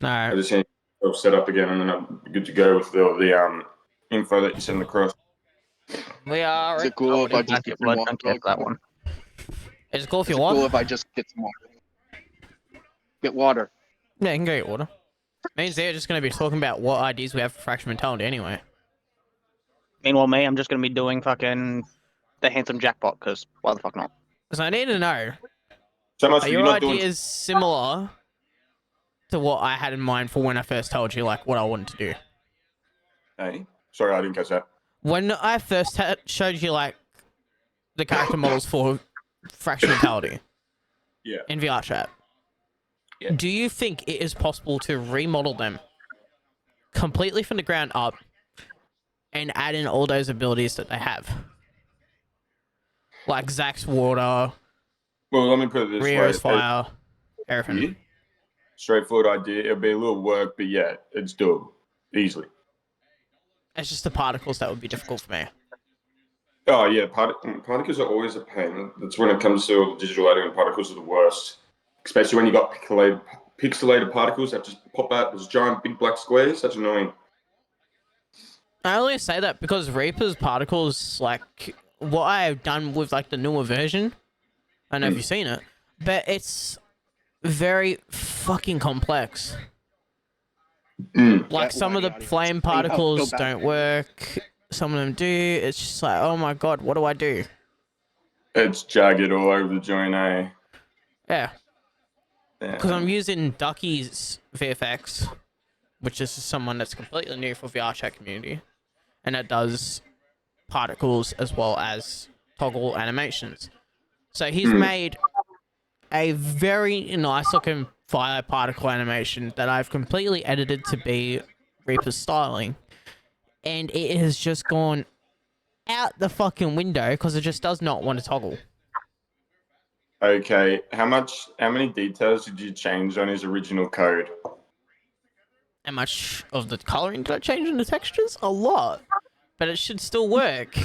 I No, just need to set up again, and then I'm good to go with the info that you send across. we are Is it cool if I recording. just Don't get get some blood. water Don't real get that quick? one. It's cool if you Is it cool want. if I just get some water? Get water. Yeah, you can go get water. Means they're just going to be talking about what ideas we have for Fraction Mentality anyway. Meanwhile, me, I'm just gonna be doing fucking the handsome jackpot, because why the fuck not? So I need to know, So much are for you your not doing. ideas similar to what I had in mind for when I first told you, like, what I wanted to do? Hey, sorry, I didn't catch that. When I first showed you, like, the character models for Fraction Mentality Yeah. in VR chat, Yeah. do you think it is possible to remodel them completely from the ground up and add in all those abilities that they have? Like Zack's water, Well, let me put it this Rio's way. fire, everything. Yeah. Straightforward idea. It'll be a little work, but yeah, it's doable easily. It's just the particles that would be difficult for me. Oh yeah, particles are always a pain. That's when it comes to digital editing. Particles are the worst, especially when you got pixelated particles that just pop out as giant big black squares. That's annoying. I only say that because Reaper's particles, like, what I've done with, like, the newer version, I don't know if you've seen it, but it's very fucking complex. Like, some of the flame particles don't work, some of them do. It's just like, oh my god, what do I do? It's jagged all over the joint, eh? Yeah. Yeah. Because I'm using Ducky's VFX, which is someone that's completely new for VR chat community, and it does particles as well as toggle animations. So he's made a very nice looking fire particle animation that I've completely edited to be Reaper's styling, and it has just gone out the fucking window because it just does not want to toggle. Okay, how many details did you change on his original code? How much of the coloring did I change in the textures? A lot, but it should still work.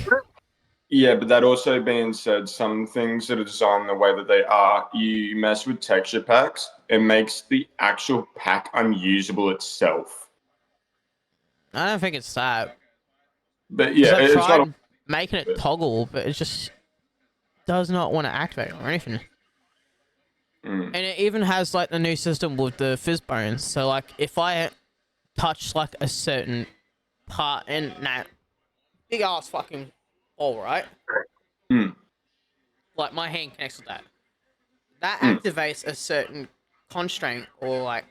Yeah, but that also being said, some things that are designed the way that they are, you mess with texture packs, it makes the actual pack unusable itself. I don't think it's that. But yeah, I've it's not. tried making it toggle, but it just does not want to activate or anything. And it even has like the new system with the fizz bones. So like if I touch like a certain part in that big ass fucking ball, right? Like my hand connects with that. That activates a certain constraint or like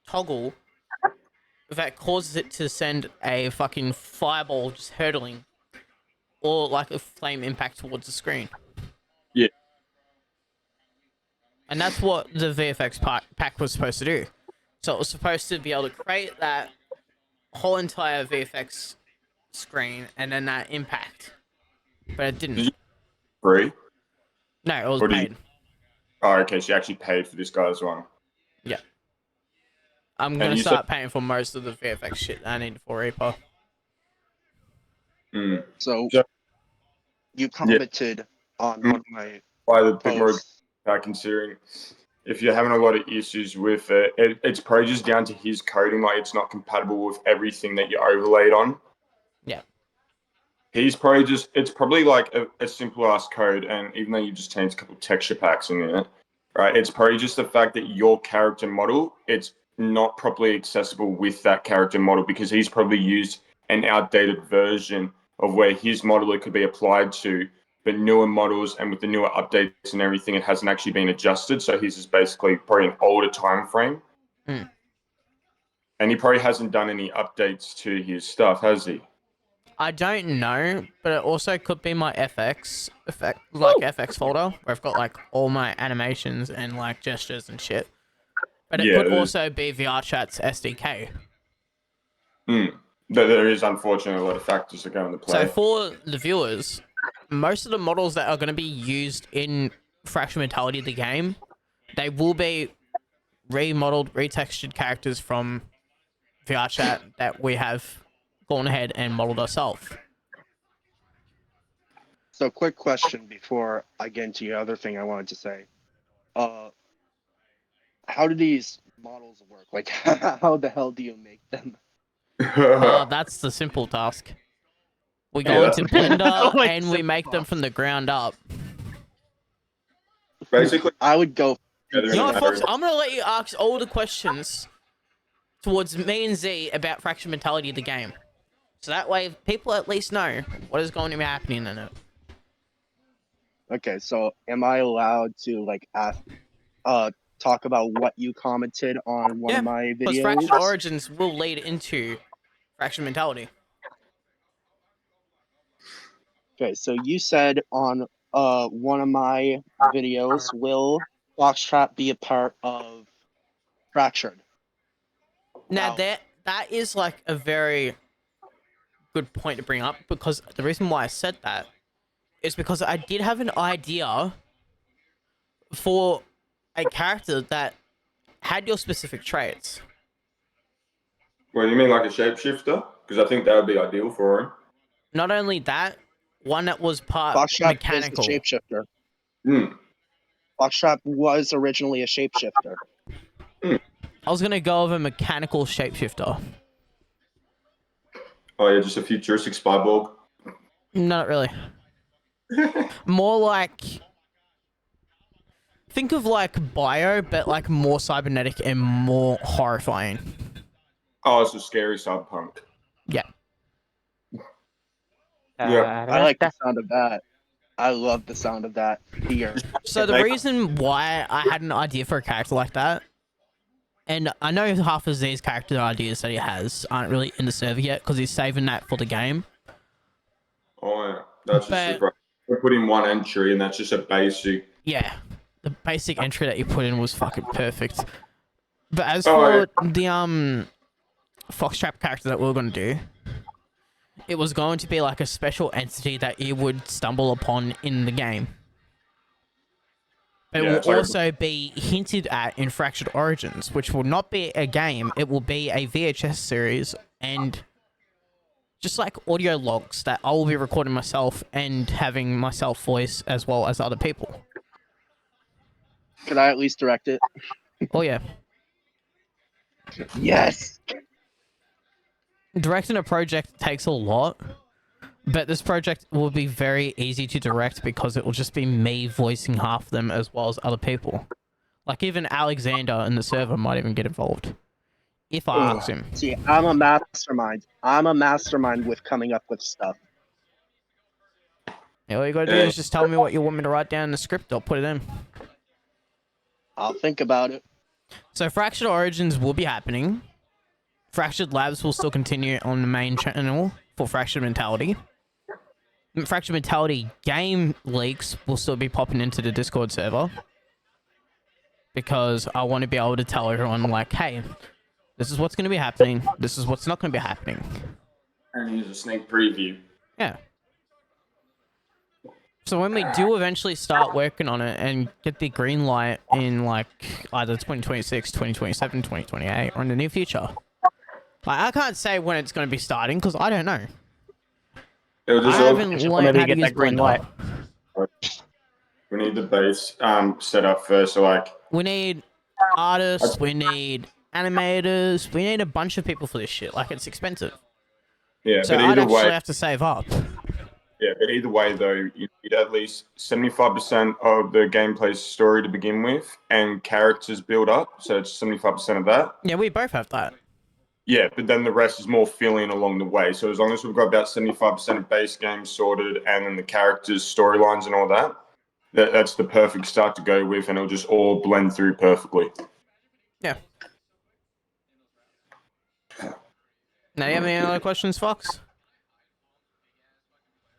toggle that causes it to send a fucking fireball just hurtling or like a flame impact towards the screen. Yeah. And that's what the VFX pack was supposed to do. So it was supposed to be able to create that whole entire VFX screen and then that impact. But it didn't. Did you free? No, it was Or did paid. you? Oh, okay. She actually paid for this guy's one. Yeah. I'm going to start paying for most of the VFX shit I need for Reaper. So, So- you commented on one of my Why the people posts. are considering if you're having a lot of issues with it, it's probably just down to his coding. Like it's not compatible with everything that you overlaid on. Yeah. He's probably just, it's probably like a simple ass code. And even though you just changed a couple texture packs in it, right? It's probably just the fact that your character model, it's not properly accessible with that character model because he's probably used an outdated version of where his model it could be applied to, but newer models and with the newer updates and everything, it hasn't actually been adjusted. So his is basically probably an older time frame. And he probably hasn't done any updates to his stuff, has he? I don't know, but it also could be my FX effect, like FX folder, where I've got like all my animations and like gestures and shit. But it could also be VRChat's SDK. There is unfortunately a lot of factors that go into play. So for the viewers, most of the models that are going to be used in Fraction Mentality, the game, they will be remodeled, retextured characters from VRChat that we have gone ahead and modeled ourselves. So, quick question before I get into the other thing I wanted to say. How do these models work? Like, how the hell do you make them? That's the simple task. We Yeah, go that's into the- Blender Like, and we simple make them task. from the ground up. Basically, I would go. together You in know a what, matter Fox? of- I'm gonna let you ask all the questions towards me and Z about Fractured Mentality, the game. So that way, people at least know what is going to be happening in it. Okay, so am I allowed to like ask, talk about what you commented on one Yeah, of my because videos? Fractured Origins will lead into Fractured Mentality. Okay, so you said on one of my videos, will Foxtrot be a part of Fractured? Now Wow. that is like a very good point to bring up, because the reason why I said that is because I did have an idea for a character that had your specific traits. What do you mean, like a shapeshifter? Because I think that would be ideal for him. Not only that, one that was part Foxtrot is the mechanical. shapeshifter. Hmm. Foxtrot was originally a shapeshifter. I was gonna go with a mechanical shapeshifter. Oh yeah, just a futuristic Spyborg. Not really. More like, think of like Bio, but like more cybernetic and more horrifying. Oh, it's a scary cyberpunk. Yeah. Yeah. I like the sound of that. I love the sound of that here. So the reason why I had an idea for a character like that, and I know half of Z's character ideas that he has aren't really in the server yet because he's saving that for the game. Oh yeah, that's just But- super. We put in one entry, and that's just a basic. Yeah, the basic entry that you put in was fucking perfect. But as Oh, for the Foxtrap character that we were gonna do, it was going to be like a special entity that you would stumble upon in the game. But Yeah, it it's will like- also be hinted at in Fractured Origins, which will not be a game, it will be a VHS series and just like audio logs that I will be recording myself and having myself voice as well as other people. Could I at least direct it? Oh yeah. Yes. Directing a project takes a lot, but this project will be very easy to direct because it will just be me voicing half of them as well as other people. Like even Alexander in the server might even get involved. If I ask him. See, I'm a mastermind. I'm a mastermind with coming up with stuff. Yeah, all you gotta do is just tell me what you want me to write down in the script, I'll put it in. I'll think about it. So Fractured Origins will be happening. Fractured Labs will still continue on the main channel for Fractured Mentality. Fractured Mentality game leaks will still be popping into the Discord server. Because I want to be able to tell everyone, like, hey, this is what's going to be happening. This is what's not going to be happening. And here's a sneak preview. Yeah. So when we do eventually start working on it and get the green light in, like, either 2026, 2027, 2028, or in the near future. Like, I can't say when it's going to be starting, because I don't know. It'll I just all, haven't Just learned whenever how you to get use that green Blender. light. we need the base set up first. So like, We need artists, we need animators, we need a bunch of people for this shit. Like, it's expensive. yeah. So but I'd either actually way, have to save up. yeah. But either way, though, you need at least 75% of the gameplay story to begin with, and characters build up. So it's 75% of that. Yeah, we both have that. Yeah, but then the rest is more filling along the way. So as long as we've got about 75% of base game sorted, and then the characters, storylines, and all that, that's the perfect start to go with, and it'll just all blend through perfectly. Yeah. Now, you have any other questions, Fox?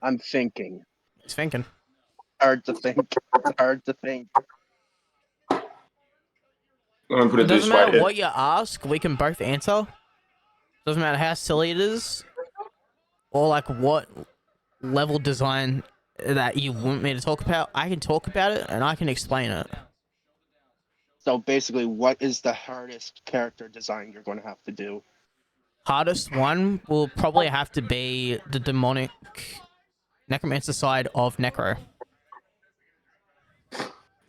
I'm thinking. He's thinking. Hard to think. It's hard to think. Let me put It it doesn't this way. matter what you ask, we can both answer. Doesn't matter how silly it is, or like what level design that you want me to talk about. I can talk about it and I can explain it. So basically, what is the hardest character design you're going to have to do? Hardest one will probably have to be the demonic necromancer side of Necro.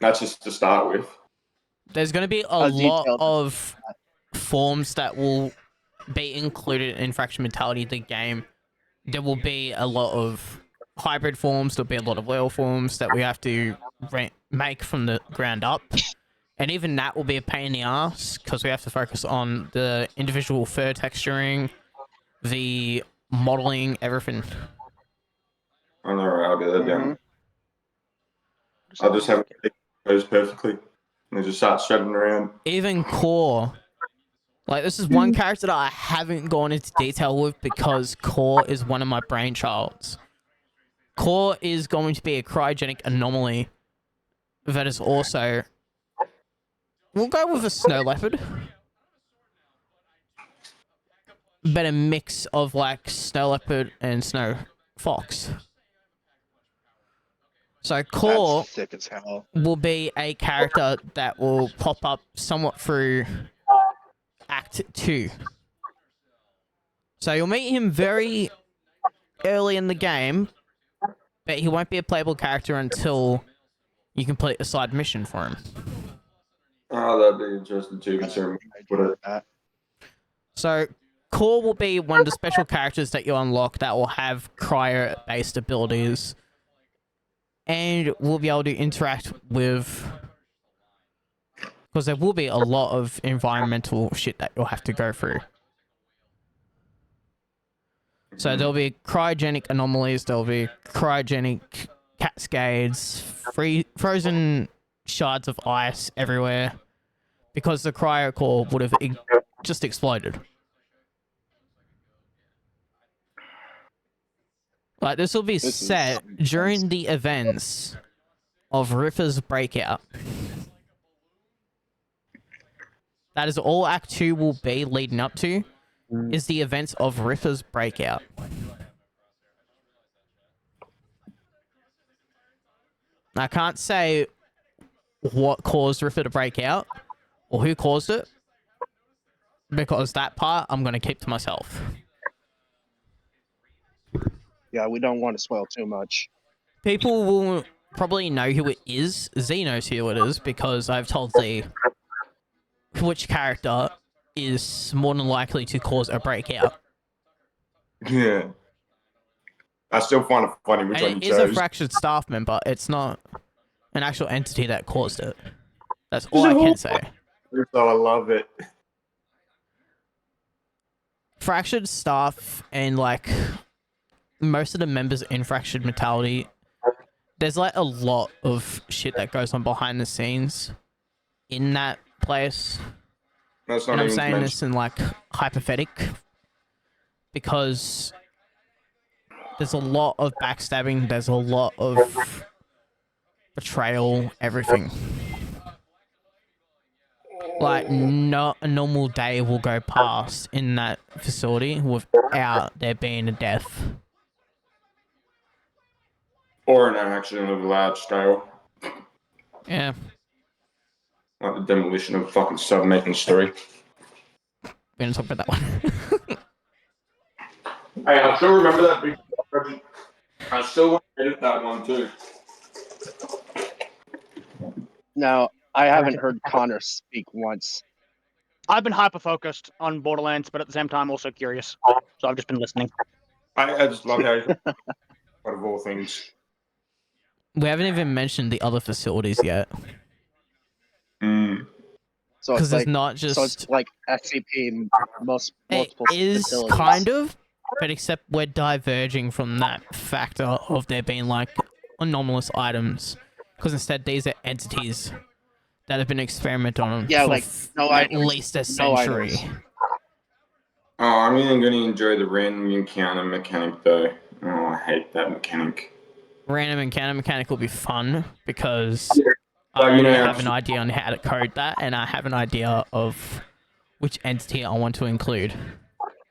That's just to start with. There's going to be a How lot detailed- of forms that will be included in Fraction Mentality, the game. There will be a lot of hybrid forms, there'll be a lot of loyal forms that we have to make from the ground up. And even that will be a pain in the ass, because we have to focus on the individual fur texturing, the modeling, everything. I know, right? I'll get that down. Mhm. I'll just have it goes perfectly. And they just start shutting around. Even Core. Like, this is one character that I haven't gone into detail with because Core is one of my brainchilds. Core is going to be a cryogenic anomaly that is also... We'll go with a snow leopard. But a mix of, like, snow leopard and snow fox. So Core That's sick as hell. will be a character that will pop up somewhat through Act 2. So you'll meet him very early in the game, but he won't be a playable character until you complete a side mission for him. Oh, that'd be interesting too, considering what it. So Core will be one of the special characters that you unlock that will have cryo-based abilities, and will be able to interact with... Because there will be a lot of environmental shit that you'll have to go through. So there'll be cryogenic anomalies, there'll be cryogenic cascades, frozen shards of ice everywhere, because the cryo core would have just exploded. Like, this will be This is set intense. during the events of Ripper's Breakout. That is all Act 2 will be leading up to, is the events of Ripper's Breakout. I can't say what caused Ripper to break out, or who caused it, because that part I'm going to keep to myself. Yeah, we don't want to spoil too much. People will probably know who it is. Z knows who it is, because I've told Z which character is more than likely to cause a breakout. Yeah. I still find it funny which one And you it is a chose. fractured staff member. It's not an actual entity that caused it. That's all I can say. So I love it. Fractured staff and, like, most of the members in Fractured Mentality, there's, like, a lot of shit that goes on behind the scenes in that place. That's not And I'm even saying to this in, like, hypothetic, because there's a lot of backstabbing, there's a lot of betrayal, everything. Like, not a normal day will go past in that facility without there being a death. Or an accident of a large scale. Yeah. Like the demolition of a fucking sub-making story. We're gonna talk about that one. Hey, I still remember that big project. I still want to edit that one too. Now, I haven't heard Connor speak once. I've been hyper focused on Borderlands, but at the same time also curious. So I've just been listening. I just love how out of all things. We haven't even mentioned the other facilities yet. Mm. So Because it's it's like, not just... so it's like SCP, It multiple is facilities. kind of, but except we're diverging from that factor of there being, like, anomalous items. Because instead, these are entities that have been experimented on Yeah, for like, no at items. least a No century. items. Oh, I'm even going to enjoy the random encounter mechanic though. Oh, I hate that mechanic. Random encounter mechanic will be fun, because I Like, you already know, have an idea on how to code that, and I have an idea of which entity I want to include.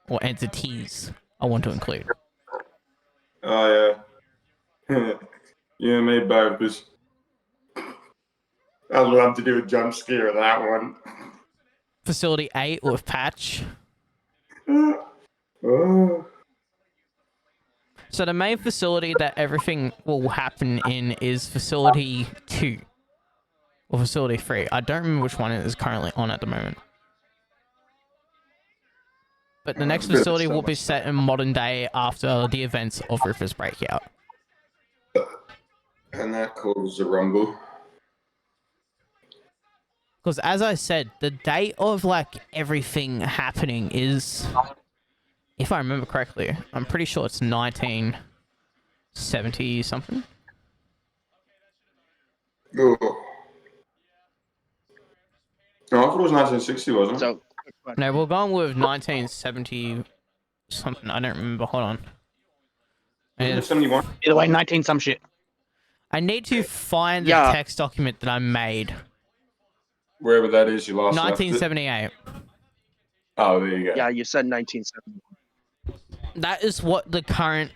Or entities I want to include. Oh yeah. You and me both. Because I'd love to do a jump scare of that one. Facility 8 with Patch. Oh. So the main facility that everything will happen in is Facility 2. or Facility 3. I don't remember which one it is currently on at the moment. But the next Bit of facility will be summer set in modern day after the events of Rufus Breakout. And that causes a rumble. Because as I said, the date of like everything happening is, if I remember correctly, I'm pretty sure it's 1970 something. Oh. No, I thought it was 1960, wasn't it? So, quick question. No, we're going with 1970 something. I don't remember. Hold on. Wasn't it 71? Either way, 19 some shit. I need to find the Yeah. text document that I made. Wherever that is, you last left it. 1978. Oh, there you go. Yeah, you said 1970. That is what the current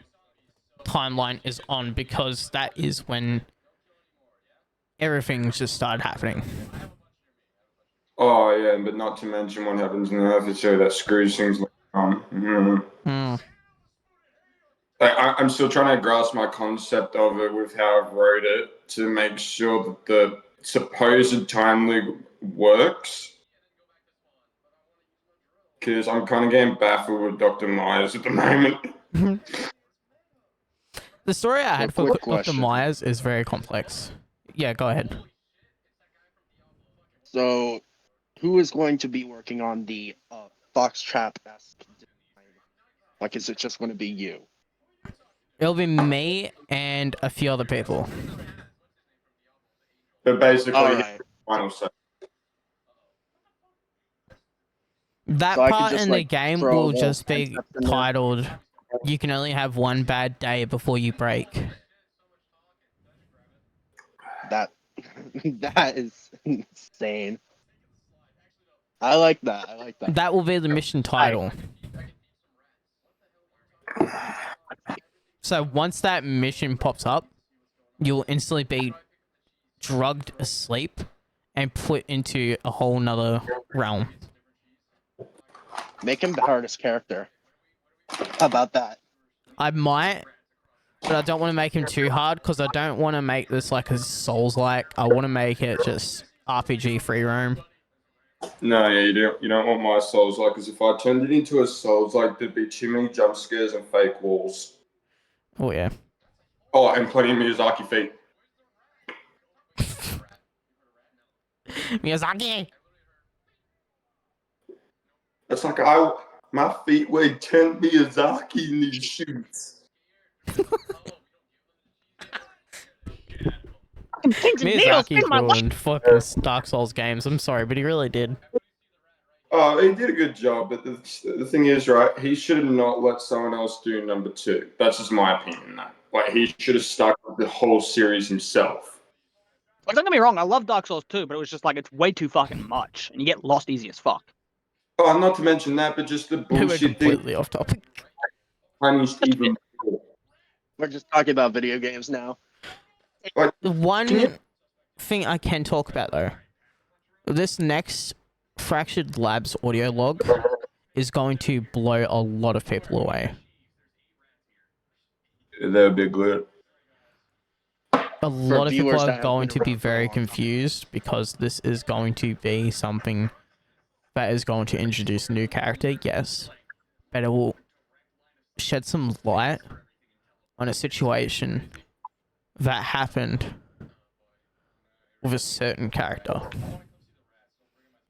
timeline is on, because that is when everything just started happening. Oh, yeah, but not to mention what happens in the episode that screws things like Hmm. I'm still trying to grasp my concept of it with how I've wrote it to make sure that the supposed time loop works. Because I'm kind of getting baffled with Dr. Myers at the moment. The story I had for quick Dr. question. Myers is very complex. Yeah, go ahead. So, who is going to be working on the Foxtrap-esque design? Like, is it just going to be you? It'll be me and a few other people. But basically, All right. final say. That So I could part just, in the like, game throw will the just be concept in there? titled, "You can only have one bad day before you break." That that is insane. I like that. I like that. That will be the mission title. So once that mission pops up, you'll instantly be drugged asleep and put into a whole nother realm. Make him the hardest character. How about that? I might, but I don't want to make him too hard, because I don't want to make this like a Souls-like. I want to make it just RPG free roam. No, yeah, you don't want my Souls like, because if I turned it into a Souls like, there'd be too many jump scares and fake walls. Oh yeah. Oh, and plenty of Miyazaki feet. Miyazaki! It's like my feet weigh 10 Miyazaki in these shoes. Things and nails Miyazaki in my life. ruined fucking Dark Souls games. I'm sorry, but he really did. Oh, he did a good job, but the thing is, right, he should have not let someone else do number 2. That's just my opinion, though. Like, he should have stuck with the whole series himself. Like, don't get me wrong, I love Dark Souls 2, but it was just like, it's way too fucking much, and you get lost easy as fuck. Oh, not to mention that, but just the We're bullshit thing completely off topic. punished even more. We're just talking about video games now. The one thing I can talk about, though, this next Fractured Labs audio log is going to blow a lot of people away. That would be good. A lot of people viewers are that have going been to be around for a very long time. confused, because this is going to be something that is going to introduce a new character, yes, but it will shed some light on a situation that happened with a certain character.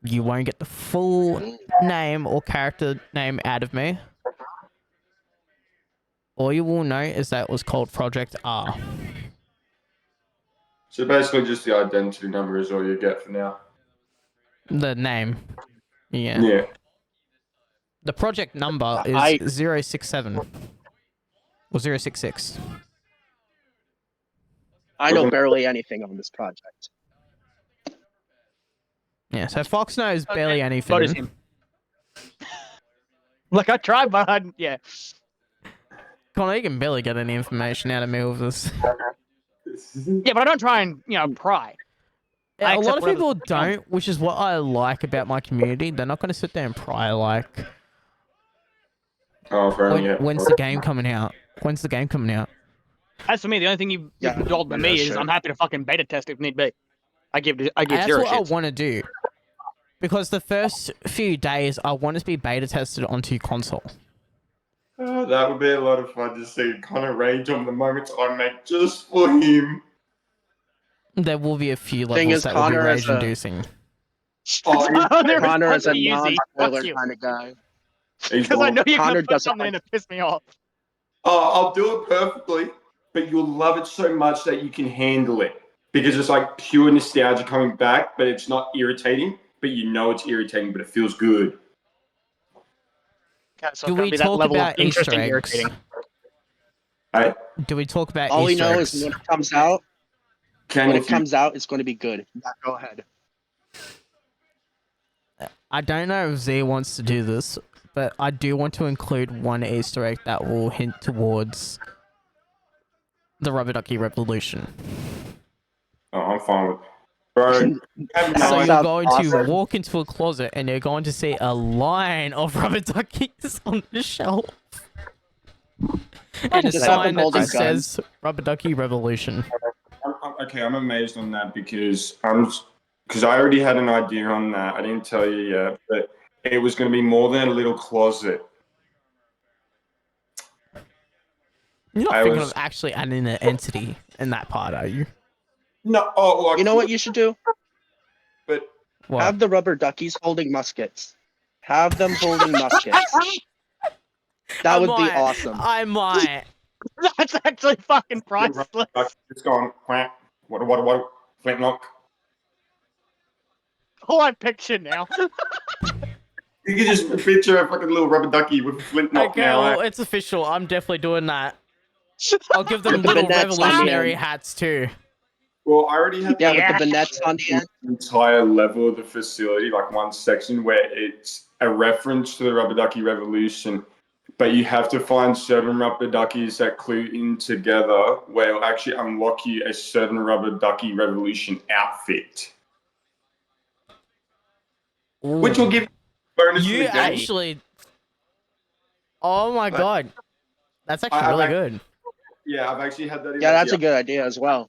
You won't get the full name or character name out of me. All you will know is that it was called Project R. So basically, just the identity number is all you get for now. The name. Yeah. Yeah. The project number is I- 067. Or 066. I know barely anything on this project. Yeah, so Fox knows Okay, barely What is anything. him? Like, I tried, but yeah. Connor, you can barely get any information out of me with this. Yeah, but I don't try and, pry. I A lot accept of whatever's people going on. don't, which is what I like about my community. They're not going to sit there and pry like, Oh, apparently, yeah. when's the game coming out? When's the game coming out? As for me, the only thing you've Yeah, told yeah, me is sure. I'm happy to fucking beta test if need be. I give And that's zero what I shits. want to do. Because the first few days, I want it to be beta tested onto console. Oh, that would be a lot of fun to see Connor rage on the moments I make just for him. There will be a few Thing levels is, that will be Connor is a rage-inducing. Oh, Connor is a Easy. non-spoiler Fuck you. kind of guy. he's Because I know you're Connor gonna put doesn't something in to piss me off. Oh, I'll do it perfectly, but you'll love it so much that you can handle it because it's like pure nostalgia coming back, but it's not irritating. But you know it's irritating, but it feels good. Okay, so Do it's gonna we be that talk level about of Easter interesting, eggs? irritating. Hey, Do we talk about All we Easter know eggs? is when it comes out, can when if it you comes out, it's going to be good. Yeah, go ahead. I don't know if Z wants to do this, but I do want to include one Easter egg that will hint towards the Rubber Ducky Revolution. Oh, I'm fine with bro. you have no So you're sounds going awesome. to walk into a closet and you're going to see a line of rubber duckies on the shelf. And a Just have sign them that holding just guns. says Rubber Ducky Revolution. Okay, I'm amazed on that because I already had an idea on that. I didn't tell you yet, but it was going to be more than a little closet. You're not I thinking was- of actually adding an entity in that part, are you? No, oh, well, I You know could, what you should do? But What? Have the rubber duckies holding muskets. Have them holding muskets. That would be awesome. I might. That's actually fucking priceless. it's gone. Quack. What? Flintlock. All I picture now. You can just picture a fucking little rubber ducky with a flintlock Okay, now. well, eh? it's official. I'm definitely doing that. I'll give them With the little bonnets on the revolutionary end. hats too. Well, I already had Yeah, that with the vignettes on the end. entire level of the facility, like one section where it's a reference to the Rubber Ducky Revolution, but you have to find certain rubber duckies that clue in together where it'll actually unlock you a certain Rubber Ducky Revolution outfit, which will give you bonus in You the game. actually. Oh my But- god. That's actually I- really I- good. Yeah, I've actually had that. Yeah, that's a good idea as well.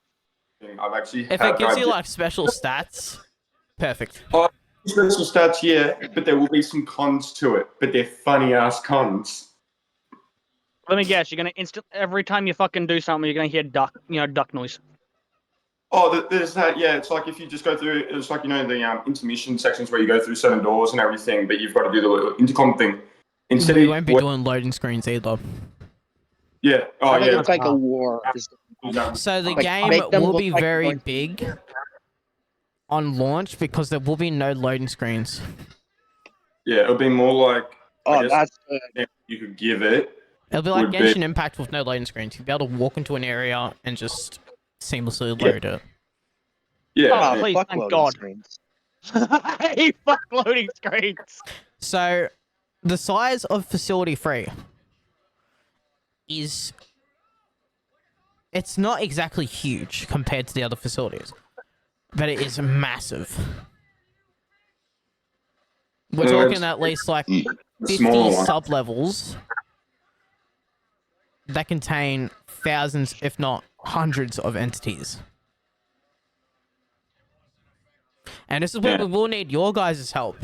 I've actually If had it gives that you like special stats, perfect. special stats, yeah, but there will be some cons to it, but they're funny ass cons. Let me guess. You're gonna every time you fucking do something, you're gonna hear duck noise. Oh, there's that. Yeah, it's like if you just go through. It's like the intermission sections where you go through certain doors and everything, but you've got to do the little intercom thing. Instead, We of- won't be doing loading screens either. Yeah. Oh, I think yeah. it's like a war. So the Like, game make them will look be like very they're going- big on launch because there will be no loading screens. Yeah, it'll be more like I Oh, guess that's good. you could give it. It'll be like Would be- Genshin Impact with no loading screens. You'll be able to walk into an area and just seamlessly load it. Yeah. Oh, yeah. please, Fuck thank loading God. screens. Hey, fuck loading screens. So the size of Facility 3 is... It's not exactly huge compared to the other facilities, but it is massive. We're No, talking it's- at least like The 50 smaller one. sub-levels that contain thousands, if not hundreds of entities. And this is where Yeah. we will need your guys' help.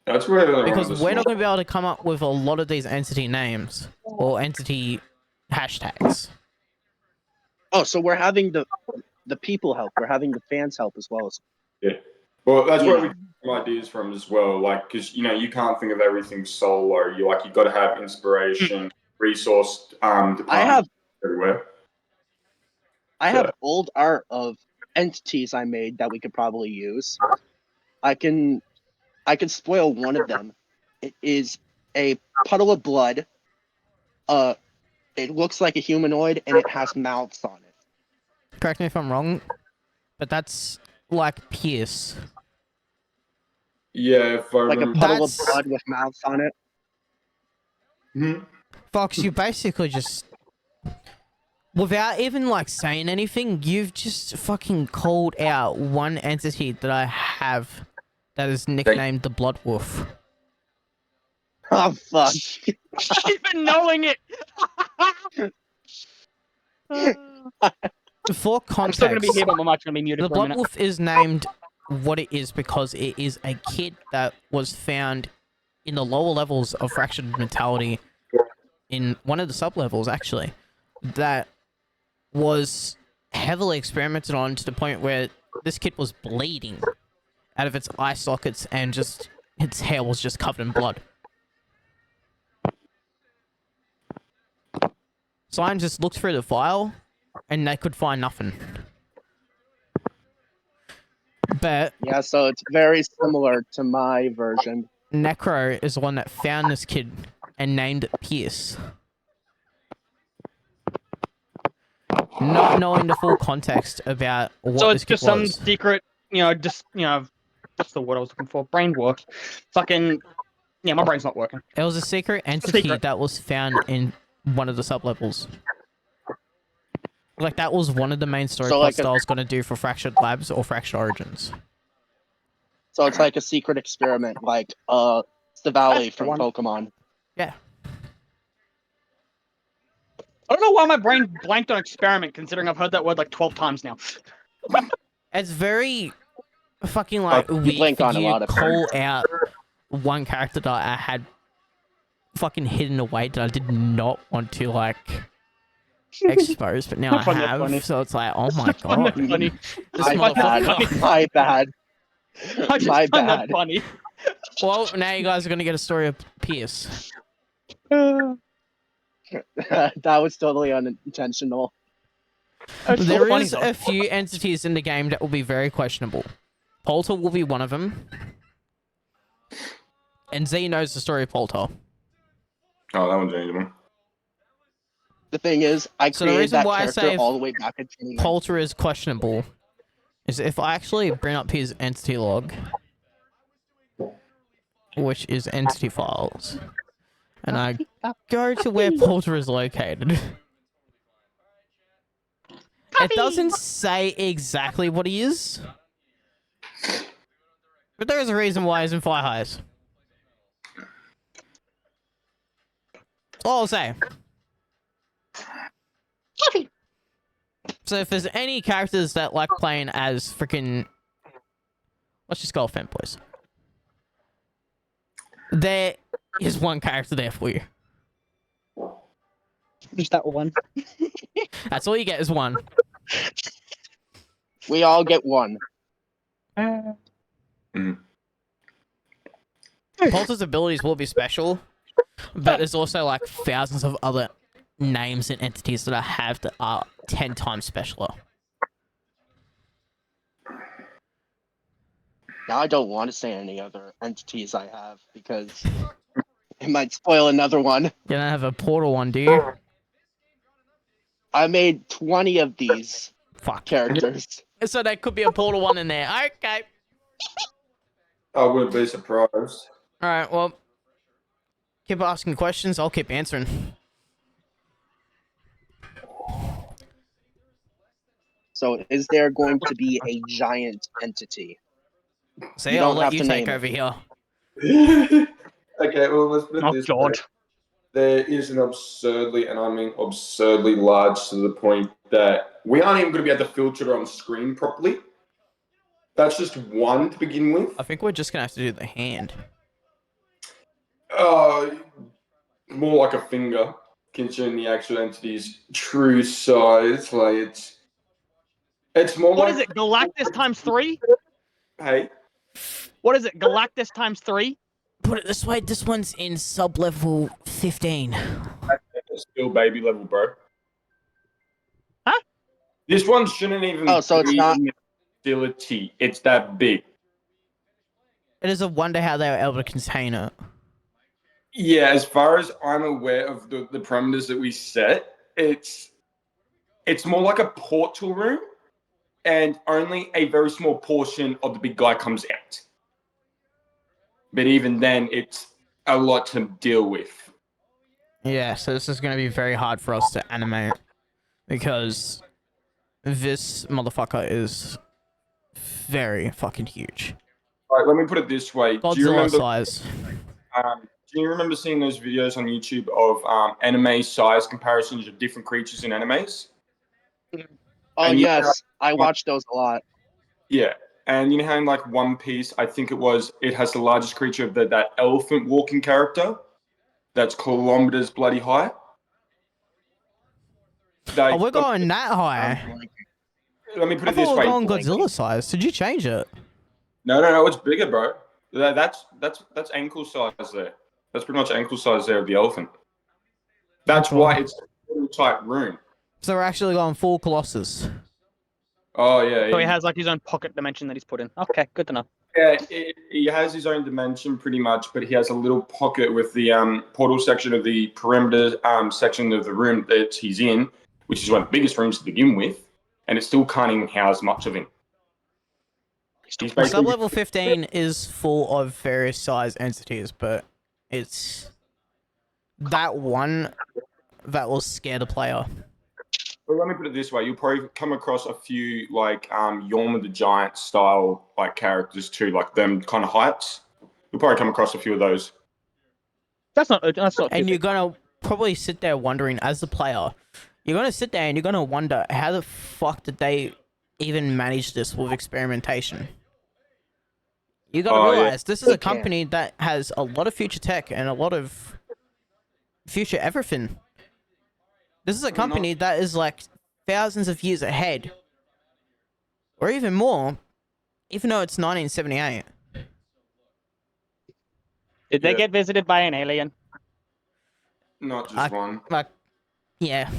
That's where one of Because the we're not small- going to be able to come up with a lot of these entity names or entity hashtags. Oh, so we're having the people help. We're having the fans help as well. Well, that's where Yeah. we get some ideas from as well. Like, because you can't think of everything solo. You've got to have inspiration, resource. I have everywhere. I have old art of entities I made that we could probably use. I can spoil one of them. It is a puddle of blood. It looks like a humanoid and it has mouths on it. Correct me if I'm wrong, but that's like Pierce. Yeah, if I Like a remember. puddle of That's- blood with mouths on it. Mhm. Fox, you basically just... Without even like saying anything, you've just fucking called out one entity that I have that is nicknamed the Blood Wolf. Oh fuck. Not even knowing it. For I'm still gonna context, be here, but my mic's gonna be muted the for a Blood minute. Wolf is named what it is because it is a kid that was found in the lower levels of Fractured Mentality, in one of the sub-levels, actually, that was heavily experimented on to the point where this kid was bleeding out of its eye sockets and just its hair was just covered in blood. Scientists looked through the file and they could find nothing. But Yeah, so it's very similar to my version. Necro is the one that found this kid and named it Pierce. Not knowing the full context about what So this it's kid just some was. secret, just what's the word I was looking for? Brain work. Fucking yeah, my brain's not working. It was a secret entity Secret. that was found in one of the sub-levels. Like, that was one of the main story So, plot like, styles going to do for Fractured Labs or Fractured Origins. So it's like a secret experiment, like the Valley That's the from one. Pokemon. Yeah. I don't know why my brain blanked on experiment, considering I've heard that word like 12 times now. It's very fucking, like, You weird blink for on a you lot to of call out one character that I had fucking hidden away that I did not want to, like, expose, but now I I find that funny. have, so it's like, oh my I find that god. funny. This My bad. motherfucker. My bad. I just My find that bad. funny. Well, now you guys are going to get a story of Pierce. Uh, That was totally unintentional. it's so There funny, is though. a few entities in the game that will be very questionable. Polter will be one of them. And Z knows the story of Polter. Oh, that one's changeable. The thing is, I So the created reason that why I character say all the way back in 2019. Polter is questionable is if I actually bring up his entity log, which is entity files, and I go to where Polter is located. It doesn't say exactly what he is, but there is a reason why he's in Fire Highs. That's all I'll say. So if there's any characters that like playing as freaking, let's just go fanboys. There is one character there for you. Just that one. That's all you get is one. We all get one. Polter's abilities will be special, but there's also like thousands of other names and entities that I have that are 10 times specialer. Now I don't want to say any other entities I have because it might spoil another one. You don't have a portal one, do you? I made 20 of these Fuck. characters. So there could be a portal one in there. Okay. I wouldn't be surprised. Alright, well, keep asking questions, I'll keep answering. So is there going to be a giant entity? See, You I'll don't let have you to take name it. over here. Okay, well, let's put it Oh this god. way. There is an absurdly, and I mean absurdly large to the point that we aren't even going to be able to filter it on screen properly. That's just one to begin with. I think we're just gonna have to do the hand. More like a finger, considering the actual entity's true size. Like it's more What like is it? Galactus times 3? Hey, What is it? Galactus times 3? Put it this way, this one's in sub-level 15. it's still baby level, bro. Huh? This one shouldn't even. Oh, so it's be not- in the facility. It's that big. It is a wonder how they were able to contain it. Yeah, as far as I'm aware of the parameters that we set, it's more like a portal room, and only a very small portion of the big guy comes out. But even then, it's a lot to deal with. Yeah, so this is going to be very hard for us to animate. Because this motherfucker is very fucking huge. All right, let me put it this way. Godzilla size. Do you remember seeing those videos on YouTube of anime size comparisons of different creatures in animes? Oh And yes, I watched those a lot. Yeah. And you know how in like One Piece, I think it has the largest creature of that elephant walking character that's kilometers bloody high. Oh, we're going that I'm high. blanking. Let me put I it this thought we way. were going Godzilla size. Did you change it? No, it's bigger, bro. That's ankle size there. That's pretty much ankle size there of the elephant. That's Cool. why it's a type room. So we're actually going full Colossus. Oh yeah, So he has like his own pocket dimension that he's put in. Okay, good to know. yeah. He has his own dimension pretty much, but he has a little pocket with the portal section of the perimeter section of the room that he's in, which is one of the biggest rooms to begin with, and it still can't even house much of him. He's Well, basically sub-level 15 is full of various size entities, but it's that one that will scare the player. Well, let me put it this way: you'll probably come across a few like Yorma the Giant style like characters too, like them kind of heights. You'll probably come across a few of those. That's not And too you're big. gonna probably sit there wondering, as the player, you're gonna sit there and you're gonna wonder, how the fuck did they even manage this with experimentation? You gotta Oh, yeah. realize this is They a company that has a lot of future tech and a lot of future everything. This is a company that is like thousands of years ahead, or even more, even though it's 1978. Did they Yeah. get visited by an alien? Not just one. Like, yeah.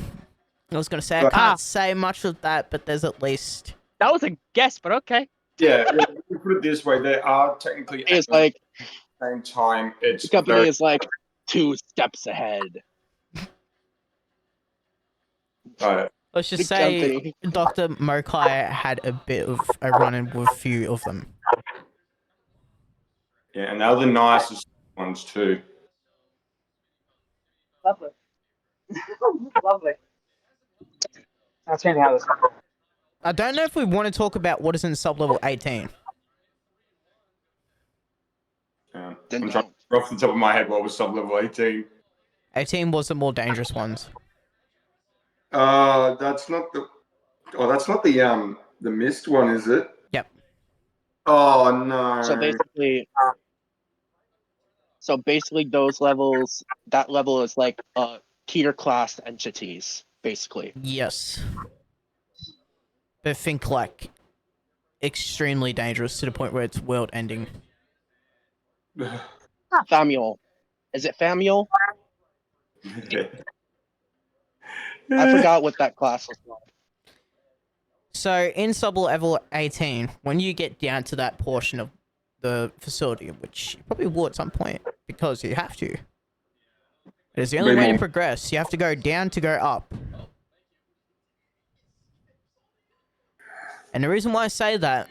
I was gonna say I But- can't say much of that, but there's at least That was a guess, but okay. Yeah, let me put it this way: they are technically at It's the like same time. It's the company very, is like 2 steps ahead. let's just The say company. Dr. Mokai had a bit of a run-in with a few of them. yeah, and they're the nicest ones too. Lovely. Lovely. That's changing how this. I don't know if we want to talk about what is in sub-level 18. Then I'm trying to off the top of my head what was sub level 18. 18 was the more dangerous ones. That's not the. Oh, that's not the mist one, is it? Yep. Oh no. So basically those levels, that level is like tier class entities, basically. Yes. But think like extremely dangerous to the point where it's world ending. Famiol. Is it Famiol? I forgot what that class was called. So in sub-level 18, when you get down to that portion of the facility, which you probably will at some point, because you have to. It is the only way to progress. You have to go down to go up. And the reason why I say that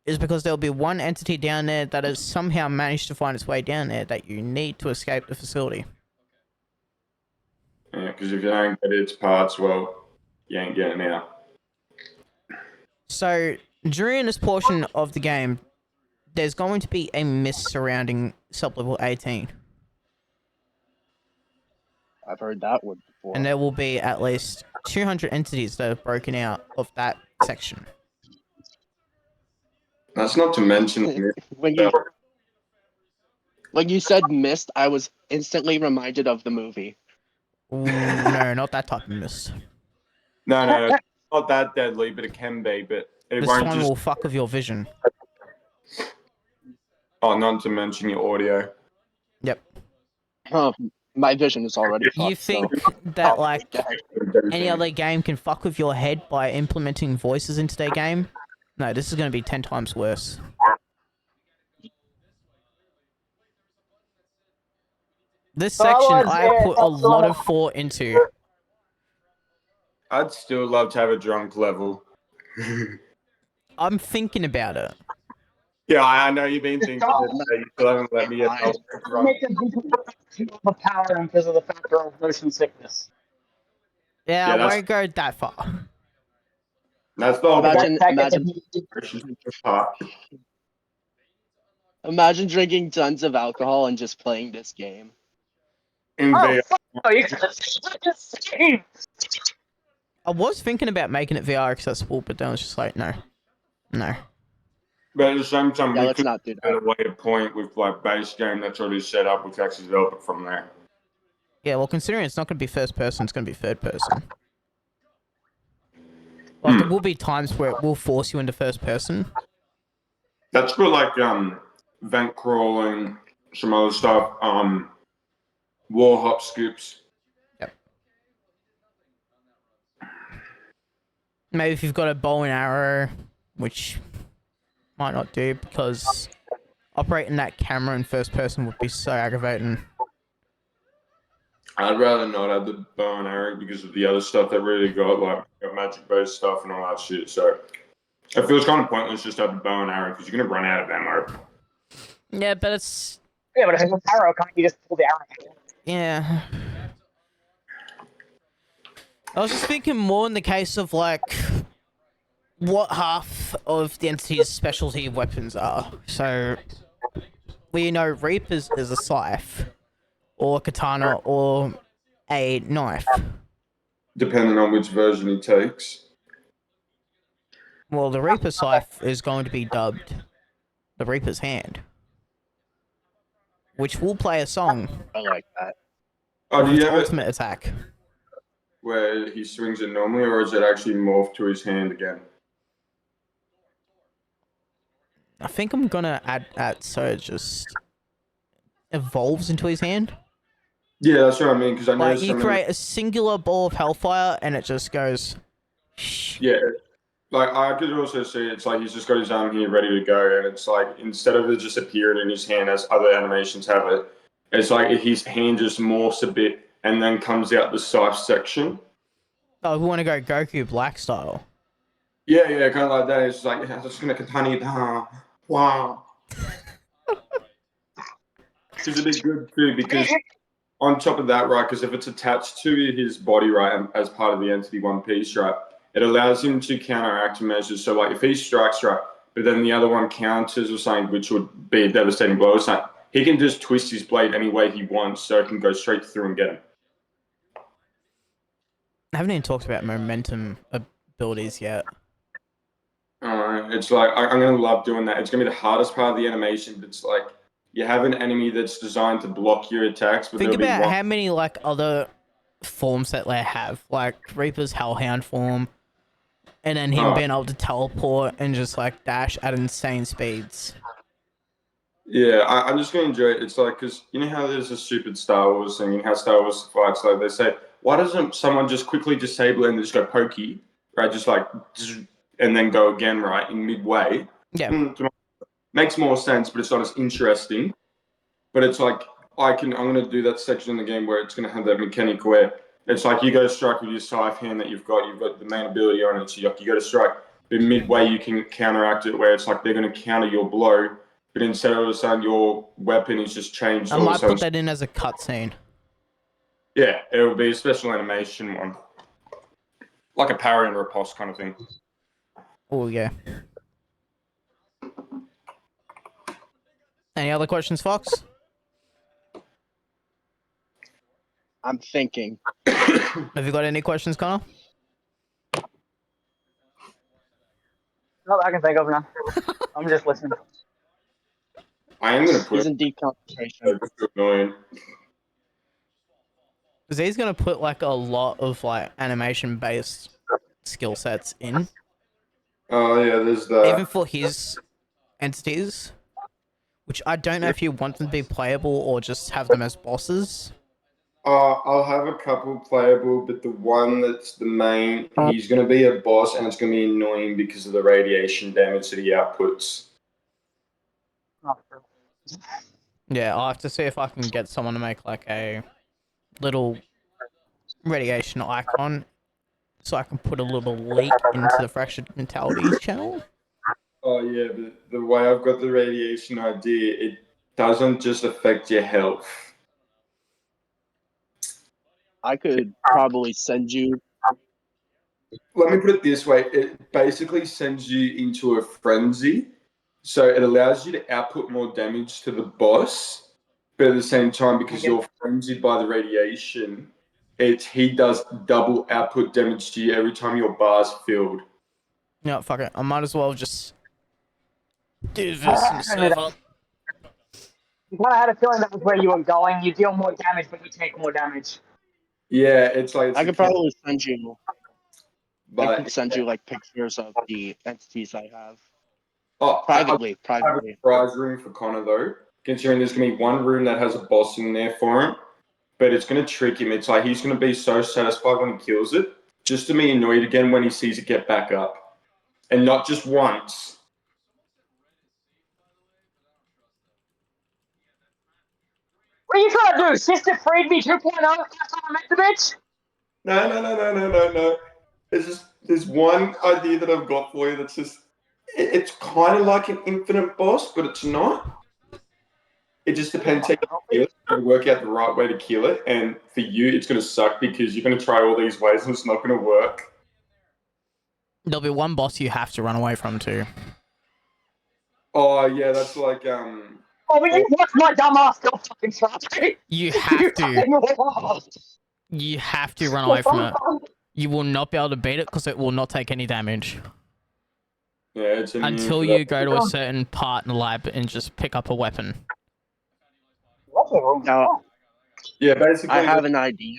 is because there'll be one entity down there that has somehow managed to find its way down there that you need to escape the facility. Yeah, because if you don't get its parts, well, you ain't getting out. So during this portion of the game, there's going to be a mist surrounding sub-level 18. I've heard that one before. And there will be at least 200 entities that have broken out of that section. That's not to mention. when you said mist, I was instantly reminded of the movie. Ooh, no, not that type of mist. No, it's not that deadly, but it can be. But it This won't one just. will fuck with your vision. Oh, not to mention your audio. Yep. My vision is already fucked. You think so. that, like, any other game can fuck with your head by implementing voices into their game? No, this is going to be 10 times worse. This section I put a lot of thought into. I'd still love to have a drunk level. I'm thinking about it. Yeah, I know you've been thinking it, but you still haven't let me get drunk. Overpower him because of the factor of motion sickness. Yeah, Yeah, I that's- won't go that far. That's not Imagine drinking tons of alcohol and just playing this game. in VR. Oh, you can I was thinking about making it VR accessible, but then I was just like, no. But at the same time, Yeah, we let's could not do get that. away a point with like base game that's already set up. We can actually develop it from there. Yeah, well, considering it's not going to be first person, it's going to be third person. Like, there will be times where it will force you into first person. That's for like vent crawling, some other stuff. Wall hop skips. Maybe if you've got a bow and arrow, which might not do because operating that camera in first person would be so aggravating. I'd rather not have the bow and arrow because of the other stuff that really got like magic based stuff and all that shit. So it feels kind of pointless just to have the bow and arrow because you're gonna run out of ammo. Yeah, but it's Yeah, but if it's an arrow, can't you just pull the arrow? yeah. I was just thinking more in the case of like what half of the entity's specialty weapons are. So we know Reapers is a scythe, or a katana, or a knife. Depending on which version he takes. Well, the Reaper scythe is going to be dubbed the Reaper's Hand, which will play a song I like that. Oh, of do its you have it ultimate attack. where he swings it normally, or is it actually morphed to his hand again? I think I'm gonna add that so it just evolves into his hand. Yeah, that's what I mean. Because I know Like you some. create a singular ball of hellfire and it just goes. Yeah, like I could also see it's like he's just got his arm here ready to go, and it's like instead of it just appearing in his hand as other animations have it, it's like his hand just morphs a bit and then comes out the scythe section. Oh, we want to go Goku Black style. Yeah, kind of like that. It's like I'm just gonna katana it down. Wow. It's a bit good too because on top of that, right? Because if it's attached to his body, right, as part of the entity One Piece, right, it allows him to counteract measures. So, like, if he strikes, right, but then the other one counters or something, which would be a devastating blow or something, he can just twist his blade any way he wants, so it can go straight through and get him. I haven't even talked about momentum abilities yet. It's like I'm gonna love doing that. It's gonna be the hardest part of the animation. But it's like you have an enemy that's designed to block your attacks, but Think there'll be about one. how many like other forms that they have, like Reaper's Hellhound form, and then him Oh. being able to teleport and just like dash at insane speeds. Yeah, I'm just gonna enjoy it. It's like because you know how there's a stupid Star Wars thing and how Star Wars fights like they say, why doesn't someone just quickly disable it and just go pokey, right? Just like and then go again, right, in midway. Yeah. Makes more sense, but it's not as interesting. But it's like I'm gonna do that section in the game where it's gonna have that mechanic where it's like you go strike with your scythe hand that you've got the main ability on it, so you go to strike, but midway you can counteract it where it's like they're gonna counter your blow, but instead of a sudden your weapon is just changed. I all of a might sudden. put that in as a cutscene. Yeah, it will be a special animation one, like a parry and riposte kind of thing. Oh yeah. Any other questions, Fox? I'm thinking. Have you got any questions, Connor? Not that I can think of now. I'm just listening. I am gonna put He's it in deep concentration. just too annoying. Because he's gonna put like a lot of like animation based skill sets in, Oh yeah, there's that. even for his entities, which I don't know if you want them to be playable or just have them as bosses. I'll have a couple playable, but the one that's the main, he's going to be a boss, and it's going to be annoying because of the radiation damage that he outputs. Yeah, I'll have to see if I can get someone to make like a little radiation icon so I can put a little leak into the Fractured Mentalities channel. Oh yeah, but the way I've got the radiation idea, it doesn't just affect your health. I could probably send you. Let me put it this way: it basically sends you into a frenzy, so it allows you to output more damage to the boss, but at the same time, because you're frenzied by the radiation, he does double output damage to you every time your bar's filled. No, fuck it. I might as well just do this in the server. Well, I had a feeling that was where you were going. You deal more damage, but you take more damage. Yeah, it's like I could probably send you. I can but send you like pictures of the entities I have oh, privately. I have a prize room for Connor though. Considering there's gonna be one room that has a boss in there for him, but it's gonna trick him. It's like he's gonna be so satisfied when he kills it, just to be annoyed again when he sees it get back up, and not just once. What are you trying to do? Sister freed me 2.0 after I met the bitch? No. There's just there's one idea that I've got for you that's just it's kind of like an infinite boss, but it's not. It just depends how you kill it. You work out the right way to kill it, and for you, it's going to suck because you're going to try all these ways and it's not going to work. There'll be one boss you have to run away from too. Oh yeah, that's like Oh, but you watch my dumb ass go fucking try. You have to. You have to run away from it. You will not be able to beat it because it will not take any damage yeah, it's immune until to you that. go to a certain part in the lab and just pick up a weapon. Now, Yeah, basically, I have an idea.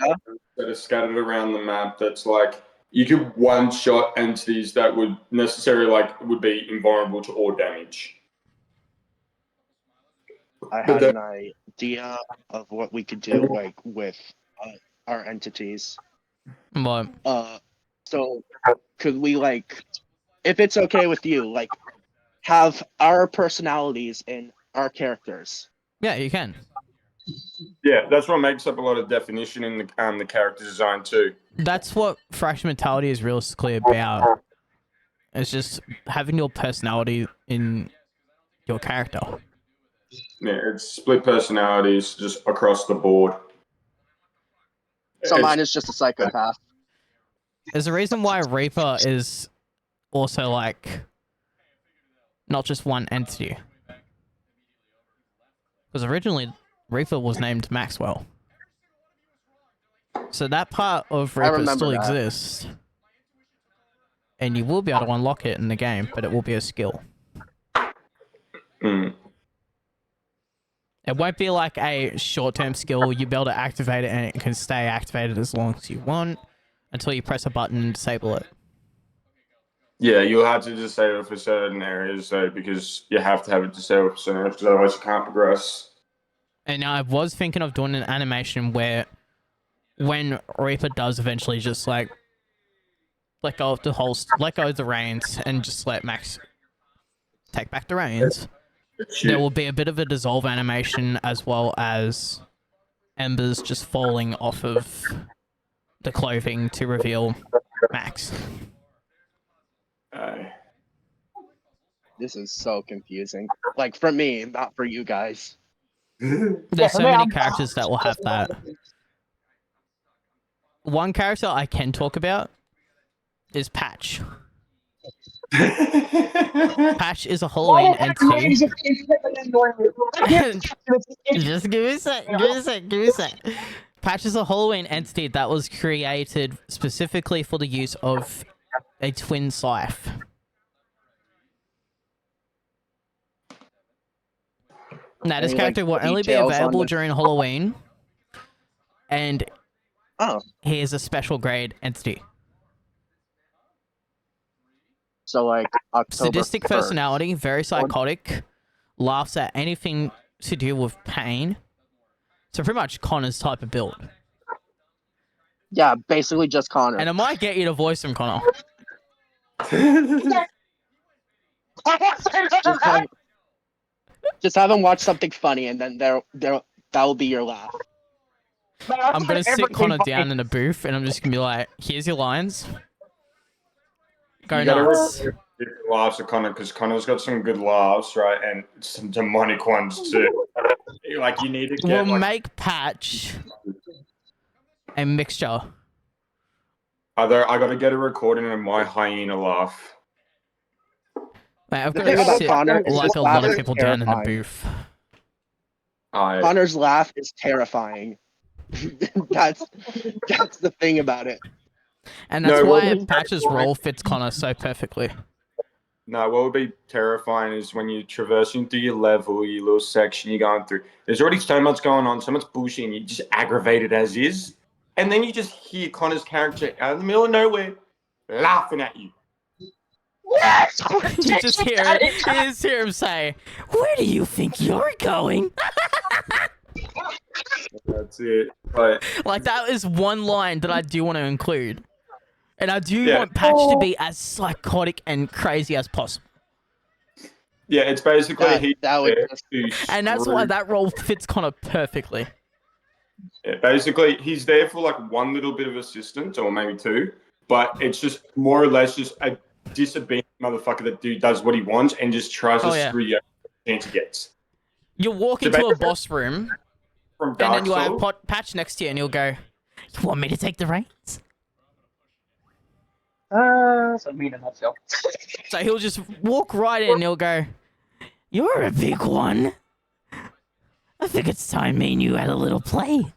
that are scattered around the map. That's like you could one-shot entities that would necessarily would be invulnerable to all damage. I But had an idea of what we could do, like with our entities. But So could we if it's okay with you, have our personalities in our characters? yeah, you can. Yeah, that's what makes up a lot of definition in the character design too. That's what Fractured Mentality is realistically about. It's just having your personality in your character. Yeah, it's split personalities just across the board. So mine is just a psychopath. There's a reason why Reaper is also not just one entity. Because originally Reaper was named Maxwell. So that part of Reaper remember still that. exists. And you will be able to unlock it in the game, but it will be a skill. Mm. It won't be like a short-term skill. You'll be able to activate it and it can stay activated as long as you want until you press a button and disable it. Yeah, you'll have to disable it for certain areas though, because you have to have it disabled for certain areas, because otherwise you can't progress. And I was thinking of doing an animation where when Reaper does eventually just let go of the reins and just let Max take back the reins, there will be a bit of a dissolve animation as well as embers just falling off of the clothing to reveal Max. This is so confusing. For me, not for you guys. There's so many characters that will have that. One character I can talk about is Patch. Patch is a Halloween entity. Just give me a sec. Patch is a Halloween entity that was created specifically for the use of a twin scythe. Now, this Any, character will only be details on available this? during Halloween, and Oh, he is a special grade entity. so October Sadistic 1st. personality, very psychotic, laughs at anything to do with pain. So pretty much Connor's type of build. Yeah, basically just Connor. And I might get you to voice him, Connor. Just have him watch something funny, and then that will be your laugh. I'm gonna sit Connor down in a booth, and I'm just gonna be like, "Here's your lines. Go You gotta nuts." different laughs at Connor, because Connor's got some good laughs, right, and some demonic ones too. You need to get. We'll make Patch a mixture. I gotta get a recording of my hyena laugh. Mate, I've The got thing to about sit Connor is like his a lot laugh of is people down in the terrifying. booth. I Connor's laugh is terrifying. that's the thing about it. And that's No, why well- Patch's role fits Connor so perfectly. No, what would be terrifying is when you're traversing through your level, your little section you're going through. There's already so much going on, so much bullshit, and you're just aggravated as is. And then you just hear Connor's character out of the middle of nowhere laughing at you. Yes! You just hear him say, "Where do you think you're going?" That's it. But Like, that is one line that I do want to include. And I do Yeah. want Patch to be as psychotic and crazy as possible. yeah, it's basically That would there just- to And that's screw- why that role fits Connor perfectly. Yeah, basically, he's there for like one little bit of assistance, or maybe two, but it's just more or less just a disobedient motherfucker that does what he wants and just tries to Oh, yeah. screw you every chance he gets. You'll walk So into a basically- boss room, From and Dark then you'll have Souls, Patch next to you, and he'll go, "You want me to take the reins?" So me in a nutshell. So he'll just walk right in, and he'll go, "You're a big one. I think it's time me and you had a little play."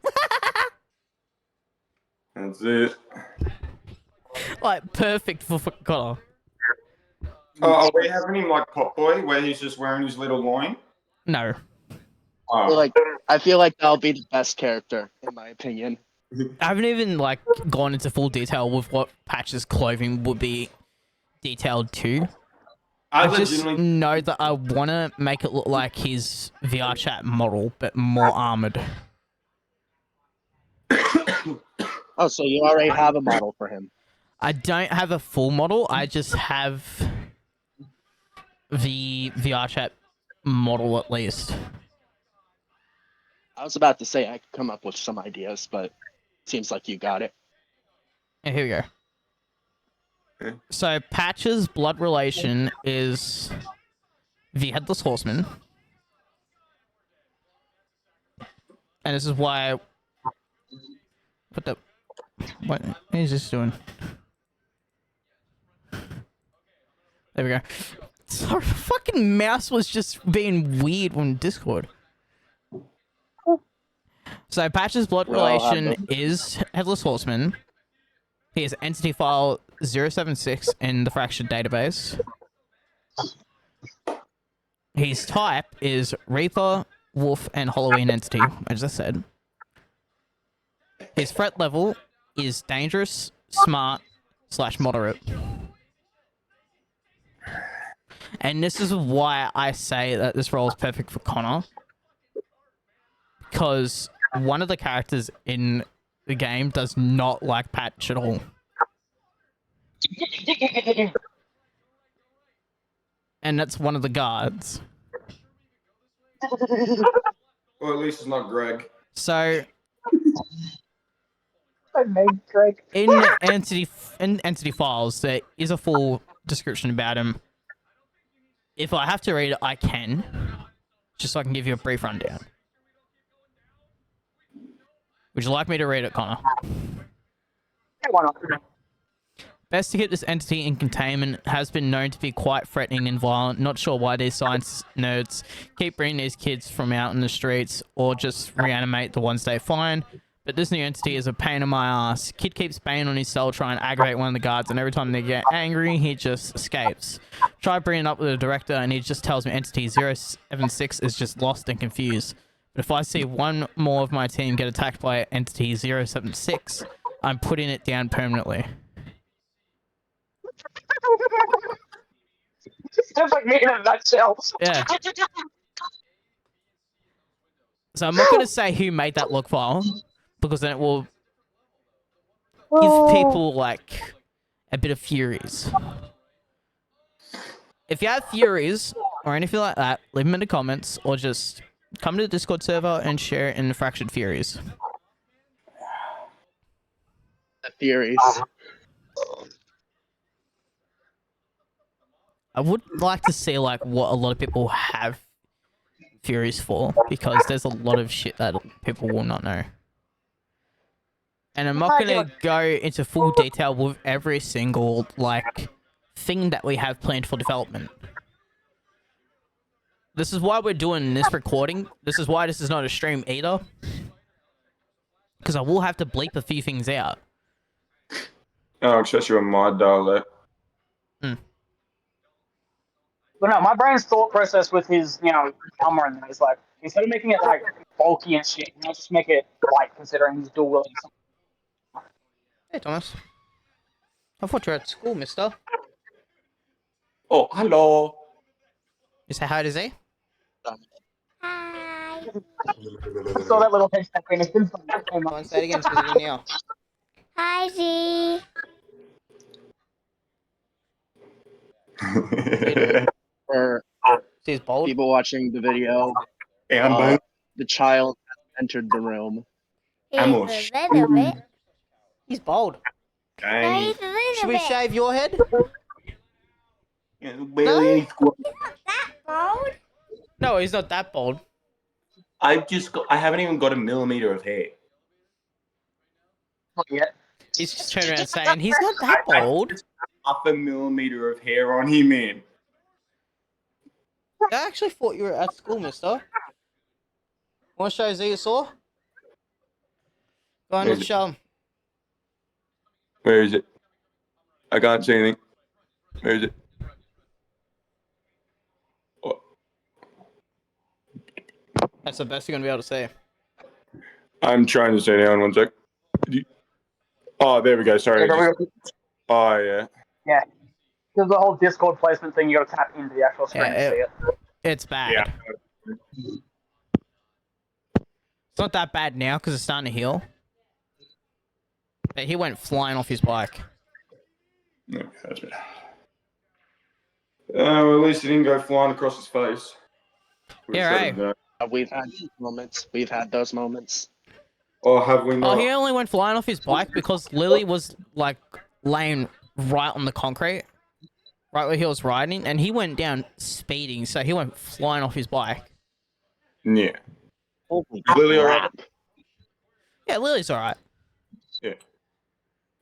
that's it. Like, perfect for Connor. Oh, are we having him like Pop Boy, where he's just wearing his little loin? No. Oh, I feel like that'll be the best character, in my opinion. I haven't even, like, gone into full detail with what Patch's clothing would be detailed to. I I just legitimately know that I want to make it look like his VR chat model, but more armored. Oh, so you already have a model for him. I don't have a full model. I just have the VR chat model at least. I was about to say I could come up with some ideas, but seems like you got it. Yeah, here we go. Okay. So Patch's blood relation is the Headless Horseman. And this is why... What is this doing? There we go. Sorry, the fucking mouse was just being weird on Discord. So Patch's blood We all have relation is Headless Horseman. He has entity file 076 in the Fractured database. His type is Reaper, Wolf, and Halloween entity, as I said. His threat level is dangerous, smart, / moderate. And this is why I say that this role is perfect for Connor. Because one of the characters in the game does not like Patch at all. And that's one of the guards. or at least it's not Greg. So I made Greg. in entity files, there is a full description about him. If I have to read it, I can. Just so I can give you a brief rundown. Would you like me to read it, Connor? Yeah, why not? Best to keep this entity in containment. Has been known to be quite threatening and violent. Not sure why these science nerds keep bringing these kids from out in the streets or just reanimate the ones they find. But this new entity is a pain in my ass. Kid keeps banging on his cell trying to aggravate one of the guards, and every time they get angry, he just escapes. Try bringing it up with the director, and he just tells me entity 076 is just lost and confused. But if I see one more of my team get attacked by entity 076, I'm putting it down permanently. Sounds like me in a nutshell. Yeah. So I'm not going to say who made that log file, because then it will give people, like, a bit of theories. If you have theories or anything like that, leave them in the comments, or just come to the Discord server and share it in the Fractured Theories. The theories. I would like to see, like, what a lot of people have theories for, because there's a lot of shit that people will not know. And I'm not going to go into full detail with every single, like, thing that we have planned for development. This is why we're doing this recording. This is why this is not a stream either. because I will have to bleep a few things out. Oh, especially on my dialect. But no, my brain's thought process with his, camera and that is like, instead of making it like bulky and shit, just make it light considering he's dual wielding something. Hey, Thomas. I thought you were at school, mister. Oh, hello. You say hi to Z? I saw that little head screen. It's been fun. Go on, say it again, because you can hear. Hi, Z. For Z's bold. people watching the video, Amber. the child has entered the room. Ammo. He's a little bit. He's bold. No, Dang. he's a little Should we bit. shave your head? Really? That bold. No, he's not that bold. I haven't even got a millimeter of hair. Not yet. He's just turning around saying, he's not that bold. Half a millimeter of hair on him, man. I actually thought you were at school, mister. Want to show Z a saw? Go on, let's show him. Where is it? I can't see anything. Where is it? Oh, That's the best you're going to be able to say. I'm trying to stay down 1 sec. Oh, there we go. Sorry. Oh, yeah. There's the whole Discord placement thing. You got to tap into the actual screen Yeah, to see it. It's bad. Yeah. It's not that bad now because it's starting to heal. But he went flying off his bike. Okay, that's better. Well, at least it didn't go flying across his face. Yeah, right. We've had those moments. We've had those moments. Or have we Oh, not? he only went flying off his bike because Lily was like laying right on the concrete, right where he was riding, and he went down speeding, so he went flying off his bike. Yeah. Holy Lily, all right? crap. Yeah, Lily's alright. Yeah.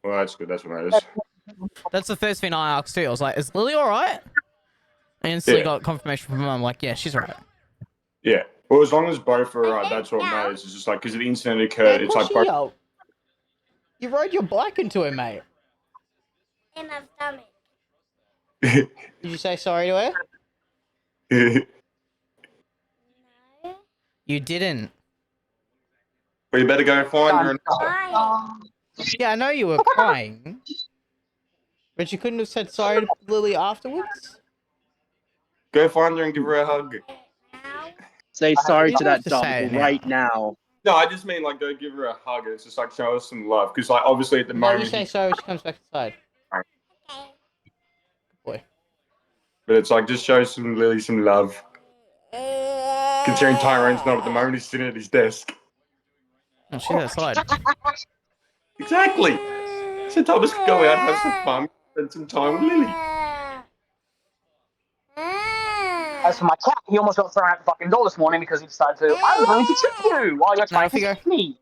Well, that's good. That's what matters. That's the first thing I asked too. I was like, "Is Lily alright?" And instantly Yeah. got confirmation from mum, like, "Yeah, she's alright." Yeah. Well, as long as both are alright, that's what matters. It's just like, because the incident occurred, it's like both. You rode your bike into him, mate. In my stomach. Did you say sorry to her? No. You didn't. We better go find her. Why? Yeah, I know you were crying, but you couldn't have said sorry to Lily afterwards. Go find her and give her a hug. Now. Say sorry You to don't that have to dog say it now. right now. No, I just mean like go give her a hug. It's just like show us some love, because like obviously at the No, you moment, say sorry when she comes back inside. Okay. Boy. but it's like just show some Lily some love. Considering Tyrone's not at the moment, he's sitting at his desk. Oh, she's outside. Exactly. So Thomas could go out, have some fun, spend some time with Lily. As for my cat, he almost got thrown out the fucking door this morning because he decided to, I'm going to trick you while you're trying to figure. trick me.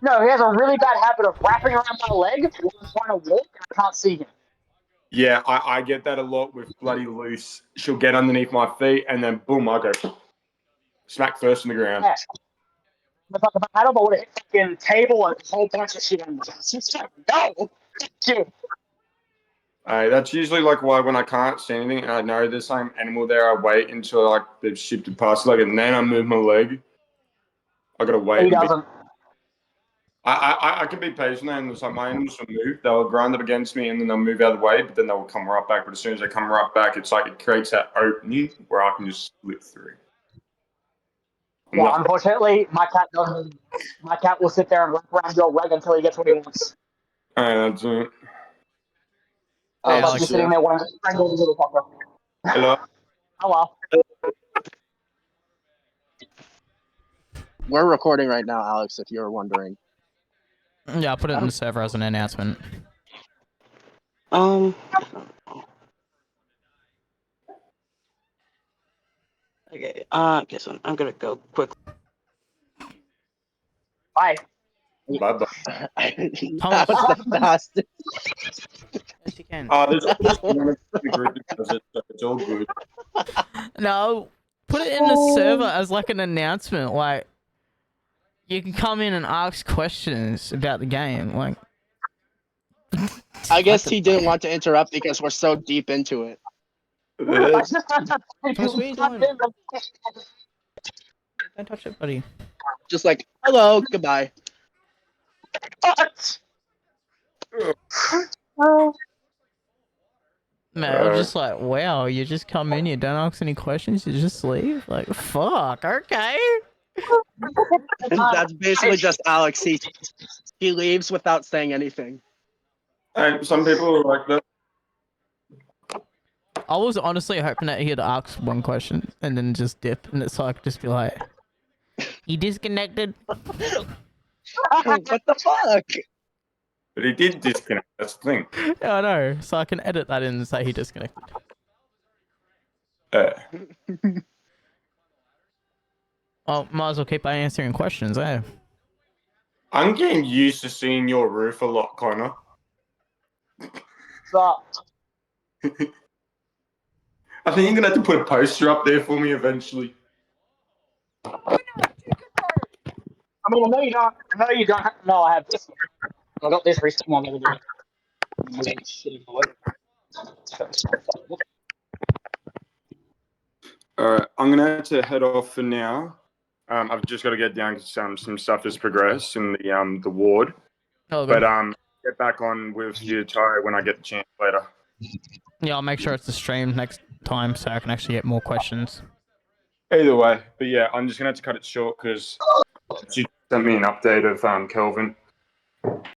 No, he has a really bad habit of wrapping around my leg while I'm trying to walk and I can't see him. Yeah, I get that a lot with Bloody Loose. She'll get underneath my feet and then boom, I go smack first in the ground. Yeah. If I had him, I would have hit fucking table and a whole bunch of shit on no! Shit. That's usually like why when I can't see anything and I know there's some animal there, I wait until like they've shifted past the leg and then I move my leg. I gotta wait. He a bit. doesn't. I can be patient and it's like my animals will move. They'll grind up against me and then they'll move out of the way, but then they'll come right back. But as soon as they come right back, it's like it creates that opening where I can just slip through. I'm Yeah, not- unfortunately, my cat doesn't. My cat will sit there and wrap around your leg until he gets what he wants. that's it. Hey, But Alex, just sitting there wanting to strangle the little fucker. Hello. Oh well. We're recording right now, Alex, if you're wondering. Yeah, I'll put it in the server as an announcement. Okay, guess I'm gonna go quick. Bye. Bye-bye. That was the fastest. Yes, you can. There's one of the group that does it, so it's all good. No, put it in the server as like an announcement. Like, You can come in and ask questions about the game. Like, I guess he didn't want to interrupt because we're so deep into it. Thomas, what are you doing? Don't touch it, buddy. Just like, hello, goodbye. Man, I'm just like, wow, you just come in, you don't ask any questions, you just leave? Like, fuck, okay. That's basically just Alex. He leaves without saying anything. And some people are like that. I was honestly hoping that he'd ask one question and then just dip, and it's like, just be like, you disconnected? What the fuck? But he did disconnect. That's the thing. Yeah, I know. So I can edit that in and say he disconnected. Oh, might as well keep answering questions, eh? I'm getting used to seeing your roof a lot, Connor. So, I think you're gonna have to put a poster up there for me eventually. I mean, I know you don't. I know you don't. No, I have this. I got this recently. I'm gonna do it. Shitty boy. Alright, I'm gonna have to head off for now. I've just got to get down because some stuff has progressed in the ward. Oh, good. But get back on with you, Ty, when I get the chance later. Yeah, I'll make sure it's the stream next time so I can actually get more questions. Either way, but yeah, I'm just gonna have to cut it short because she sent me an update of Kelvin.